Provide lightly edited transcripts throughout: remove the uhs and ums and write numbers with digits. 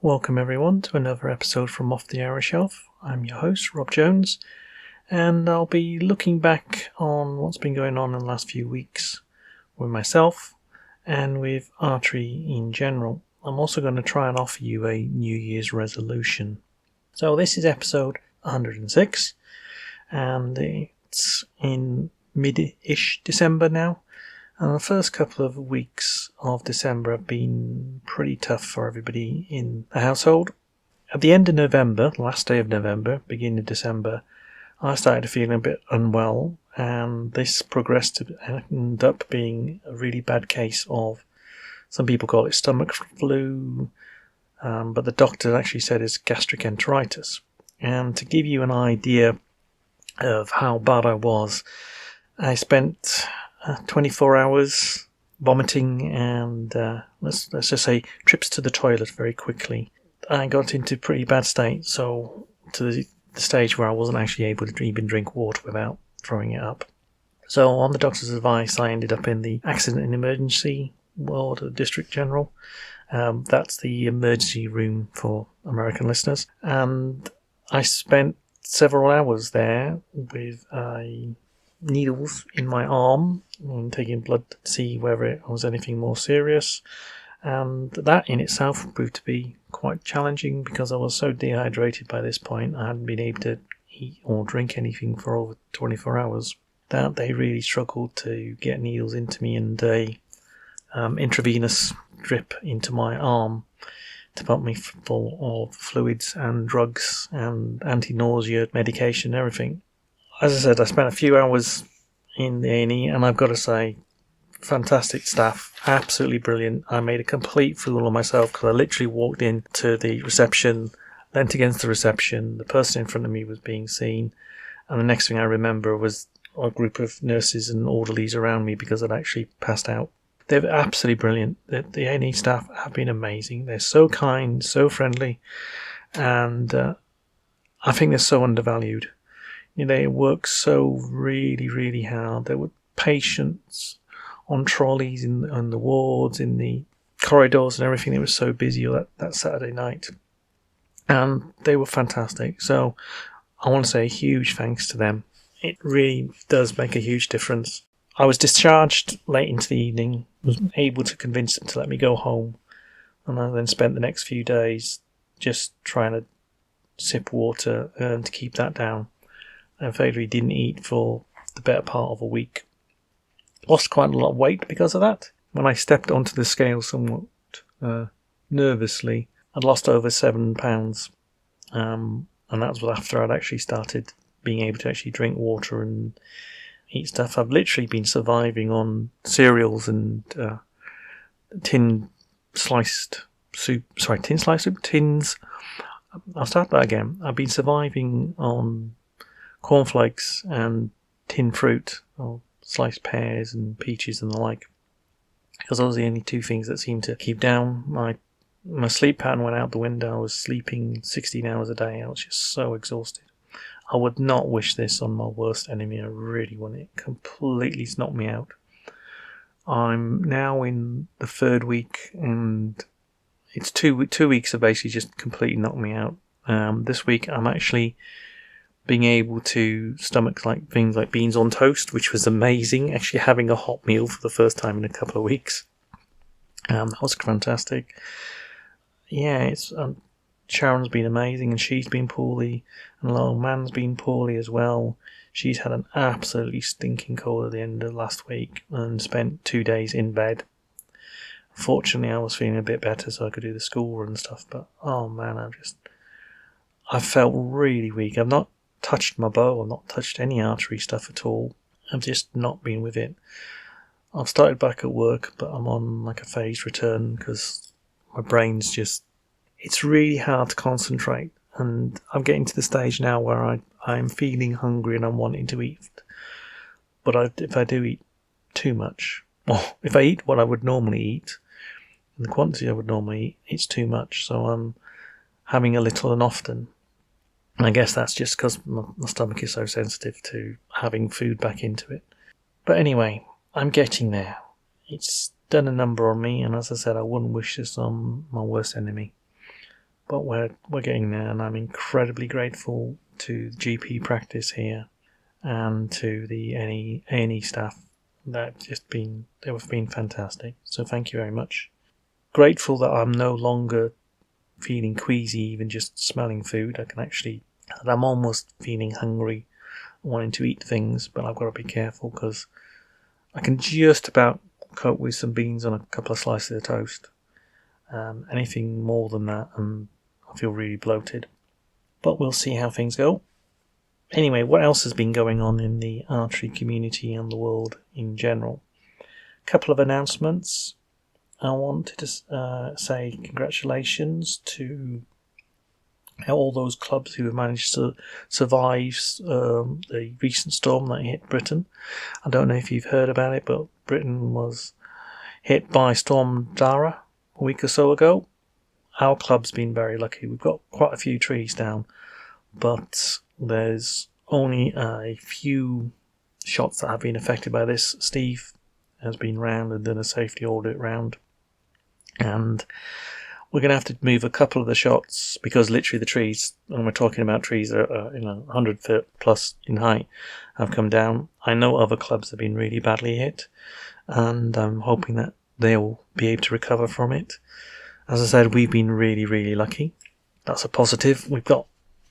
Welcome everyone to another episode from Off the Arrow Shelf. I'm your host, Rob Jones, and I'll be looking back on what's been going on in the last few weeks with myself and with archery in general. I'm also going to try and offer you a New Year's resolution. So this is episode 106, and it's in mid-ish December now. And the first couple of weeks of December have been pretty tough for everybody in the household. At the end of November, last day of November, beginning of December, I started feeling a bit unwell, and this progressed to end up being a really bad case of, some people call it stomach flu, but the doctor actually said it's gastric enteritis. And to give you an idea of how bad I was, I spent 24 hours vomiting and let's just say trips to the toilet very quickly. I got into a pretty bad state, so to the stage where I wasn't actually able to even drink water without throwing it up. So on the doctor's advice, I ended up in the accident and emergency ward of the District General. That's the emergency room for American listeners. And I spent several hours there with needles in my arm and taking blood to see whether it was anything more serious, and that in itself proved to be quite challenging because I was so dehydrated by this point. I hadn't been able to eat or drink anything for over 24 hours that they really struggled to get needles into me and a intravenous drip into my arm to pump me full of fluids and drugs and anti-nausea medication and everything. As I said, I spent a few hours in the A&E, and I've got to say, fantastic staff, absolutely brilliant. I made a complete fool of myself because I literally walked into the reception, leant against the reception, the person in front of me was being seen, and the next thing I remember was a group of nurses and orderlies around me because I'd actually passed out. They're absolutely brilliant. The A&E staff have been amazing. They're so kind, so friendly, and I think they're so undervalued. They work so really, really hard. There were patients on trolleys in the wards, in the corridors and everything. They were so busy that Saturday night. And they were fantastic. So I want to say a huge thanks to them. It really does make a huge difference. I was discharged late into the evening, was able to convince them to let me go home. And I then spent the next few days just trying to sip water and to keep that down. I effectively didn't eat for the better part of a week. Lost quite a lot of weight because of that. When I stepped onto the scale somewhat nervously, I'd lost over 7 pounds. And that was after I'd actually started being able to actually drink water and eat stuff. I've literally been surviving on cereals and tin sliced soup. Tins. I'll start that again. I've been surviving on cornflakes and tin fruit, or sliced pears and peaches and the like, because those are the only two things that seem to keep down. My sleep pattern went out the window. I was sleeping 16 hours a day. I was just so exhausted. I would not wish this on my worst enemy. I really wouldn't. It completely knocked me out. I'm now in the third week, and it's two weeks of basically just completely knocked me out. This week I'm actually being able to stomach things like beans on toast, which was amazing. Actually having a hot meal for the first time in a couple of weeks. That was fantastic. Yeah, it's Sharon's been amazing, and she's been poorly, and the old man's been poorly as well. She's had an absolutely stinking cold at the end of last week and spent 2 days in bed. Fortunately, I was feeling a bit better, so I could do the school run and stuff, but oh man, I felt really weak. I've not touched my bow, I've not touched any archery stuff at all. I've just not been with it. I've started back at work, but I'm on like a phased return because my brain's just, it's really hard to concentrate, and I'm getting to the stage now where I'm feeling hungry and I'm wanting to eat. But if I do eat too much, or if I eat what I would normally eat, in the quantity I would normally eat, it's too much. So I'm having a little and often. And I guess that's just because my stomach is so sensitive to having food back into it. But anyway, I'm getting there. It's done a number on me, and as I said, I wouldn't wish this on my worst enemy. but we're getting there, and I'm incredibly grateful to the GP practice here and to the A&E staff. They've been fantastic. So thank you very much. Grateful that I'm no longer feeling queasy, even just smelling food. I'm almost feeling hungry, wanting to eat things, but I've got to be careful because I can just about cope with some beans on a couple of slices of toast. Anything more than that, and I feel really bloated. But we'll see how things go. Anyway, what else has been going on in the archery community and the world in general? A couple of announcements. I wanted to say congratulations to all those clubs who have managed to survive the recent storm that hit Britain. I don't know if you've heard about it, but Britain was hit by Storm Dara a week or so ago. Our club's been very lucky. We've got quite a few trees down, but there's only a few shots that have been affected by this. Steve has been round and done a safety audit round, and we're going to have to move a couple of the shots because literally the trees, and we're talking about trees that are 100 foot plus in height, have come down. I know other clubs have been really badly hit, and I'm hoping that they'll be able to recover from it. As I said, we've been really, really lucky. That's a positive. We've got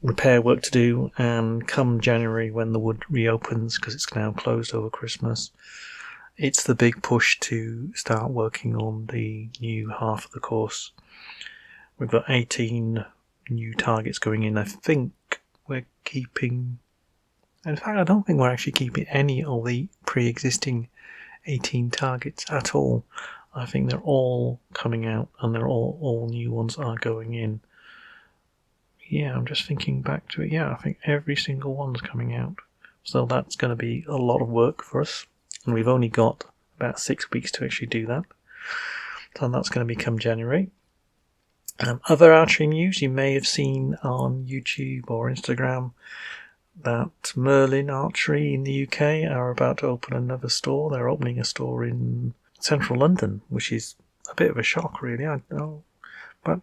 repair work to do, and come January when the wood reopens, because it's now closed over Christmas, it's the big push to start working on the new half of the course. We've got 18 new targets going in. I think we're keeping... In fact, I don't think we're actually keeping any of the pre-existing 18 targets at all. I think they're all coming out, and they're all new ones are going in. Yeah, I'm just thinking back to it. Yeah, I think every single one's coming out. So that's going to be a lot of work for us. And we've only got about 6 weeks to actually do that. So that's going to be come January. Other archery news, you may have seen on YouTube or Instagram that Merlin Archery in the UK are about to open another store. They're opening a store in central London, which is a bit of a shock, really. I know, but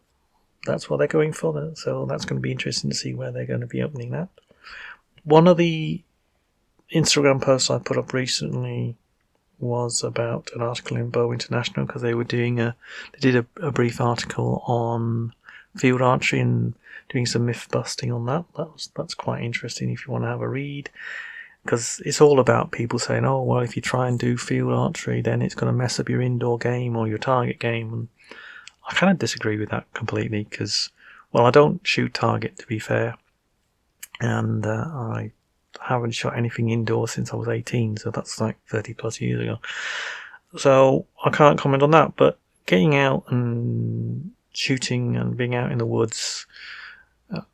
that's what they're going for. So that's going to be interesting to see where they're going to be opening that. One of the Instagram posts I put up recently was about an article in Bow International, because they did a brief article on field archery and doing some myth busting on that. That's quite interesting if you want to have a read, because it's all about people saying, oh, well, if you try and do field archery, then it's going to mess up your indoor game or your target game. And I kind of disagree with that completely, because, well, I don't shoot target, to be fair, and I haven't shot anything indoors since I was 18, so that's like 30 plus years ago. So I can't comment on that, but getting out and shooting and being out in the woods,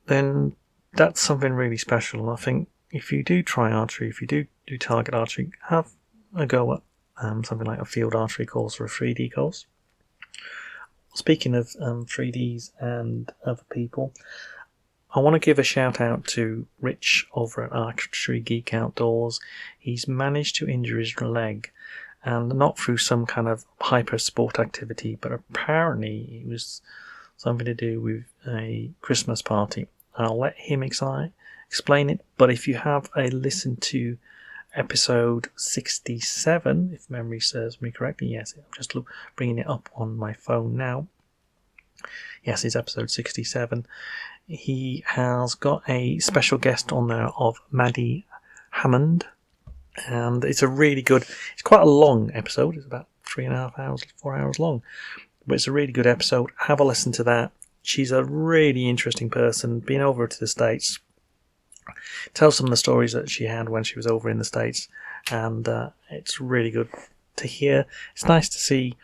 then that's something really special. And I think if you do try archery, if you do target archery, have a go at something like a field archery course or a 3D course. Speaking of 3Ds and other people, I want to give a shout out to Rich over at archery.geek.outdoors. Outdoors. He's managed to injure his leg, and not through some kind of hyper sport activity, but apparently it was something to do with a Christmas party. I'll let him explain it, but if you have a listen to episode 67, if memory serves me correctly, yes, I'm just bringing it up on my phone now. Yes, it's episode 67. He has got a special guest on there of Maddie Hammond, and it's it's quite a long episode. It's about 3.5 hours, 4 hours long, but it's a really good episode. Have a listen to that. She's a really interesting person, been over to the States, tells some of the stories that she had when she was over in the States, and it's really good to hear. It's nice to see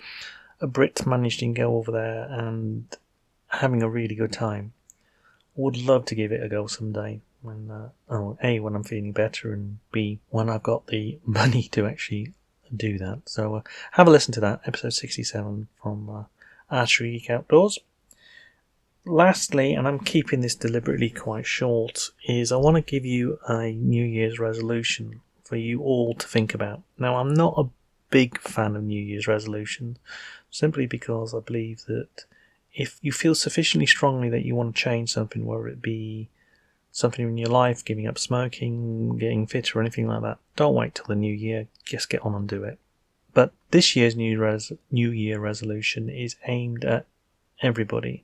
a Brit managing to go over there and having a really good time. Would love to give it a go someday when A, when I'm feeling better, and B, when I've got the money to actually do that. So have a listen to that, episode 67 from Archery Geek Outdoors. Lastly, and I'm keeping this deliberately quite short, is I want to give you a New Year's resolution for you all to think about. Now, I'm not a big fan of New Year's resolutions, simply because I believe that if you feel sufficiently strongly that you want to change something, whether it be something in your life, giving up smoking, getting fit or anything like that, don't wait till the new year. Just get on and do it. But this year's New Year resolution is aimed at everybody.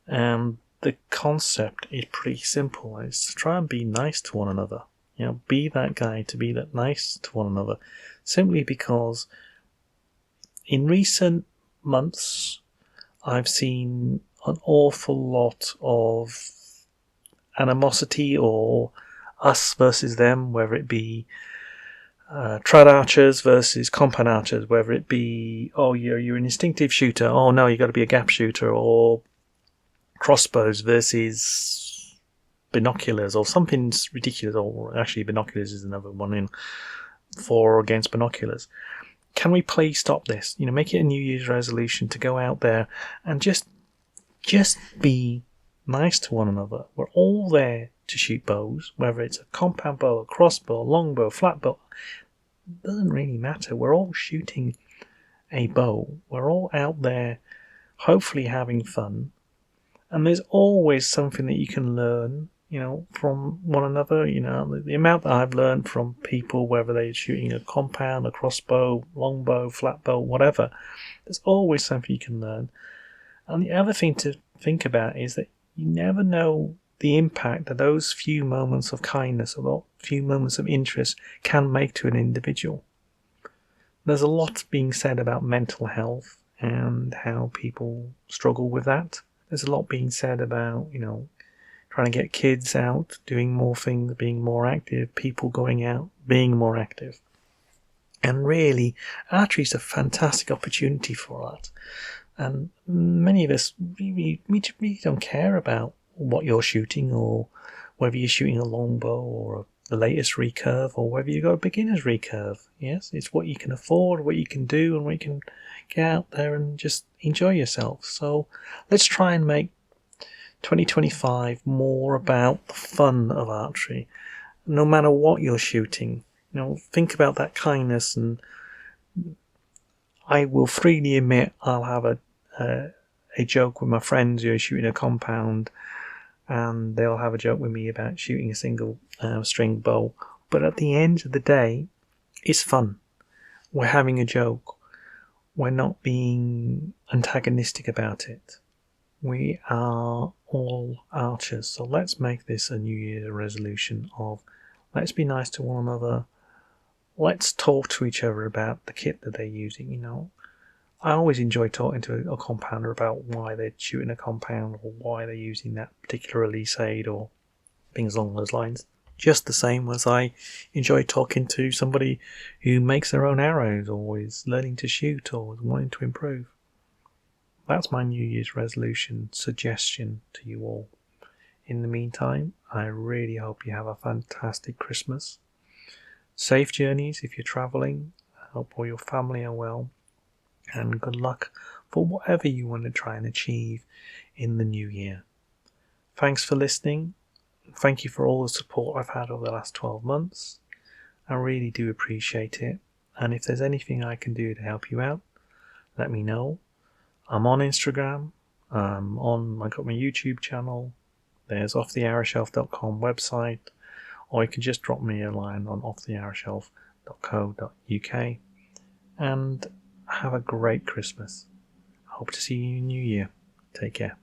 And the concept is pretty simple. It's to try and be nice to one another. Be that guy to be that nice to one another. Simply because in recent months, I've seen an awful lot of animosity or us versus them, whether it be trad archers versus compound archers, whether it be, oh, you're an instinctive shooter, oh no, you've got to be a gap shooter, or crossbows versus binoculars, or something ridiculous, or actually binoculars is another one in for or against binoculars. Can we please stop this? Make it a New Year's resolution to go out there and just be nice to one another. We're all there to shoot bows, whether it's a compound bow, a crossbow, a longbow, flat bow. It doesn't really matter. We're all shooting a bow. We're all out there hopefully having fun. And there's always something that you can learn, from one another. The amount that I've learned from people, whether they're shooting a compound, a crossbow, longbow, flat bow, whatever, there's always something you can learn. And the other thing to think about is that you never know the impact that those few moments of kindness or those few moments of interest can make to an individual. There's a lot being said about mental health and how people struggle with that. There's a lot being said about, trying to get kids out, doing more things, being more active, people going out, being more active. And really, archery is a fantastic opportunity for that. And many of us, we really don't care about what you're shooting, or whether you're shooting a longbow or the latest recurve, or whether you've got a beginner's recurve. Yes, it's what you can afford, what you can do, and what you can get out there and just enjoy yourself. So let's try and make 2025 more about the fun of archery. No matter what you're shooting, think about that kindness. And I will freely admit I'll have a joke with my friends who are shooting a compound, and they'll have a joke with me about shooting a single string bow. But at the end of the day, it's fun. We're having a joke. We're not being antagonistic about it. We are all archers. So let's make this a New Year resolution of let's be nice to one another. Let's talk to each other about the kit that they're using. I always enjoy talking to a compounder about why they're shooting a compound, or why they're using that particular release aid, or things along those lines. Just the same as I enjoy talking to somebody who makes their own arrows, or is learning to shoot, or is wanting to improve. That's my New Year's resolution suggestion to you all. In the meantime, I really hope you have a fantastic Christmas. Safe journeys if you're travelling. I hope all your family are well. And good luck for whatever you want to try and achieve in the new year. Thanks for listening. Thank you for all the support I've had over the last 12 months. I really do appreciate it. And if there's anything I can do to help you out, let me know. I'm on Instagram. I've got my YouTube channel. There's offthearrowshelf.com website. Or you can just drop me a line on offthearrowshelf.co.uk. And have a great Christmas. Hope to see you in the new year. Take care.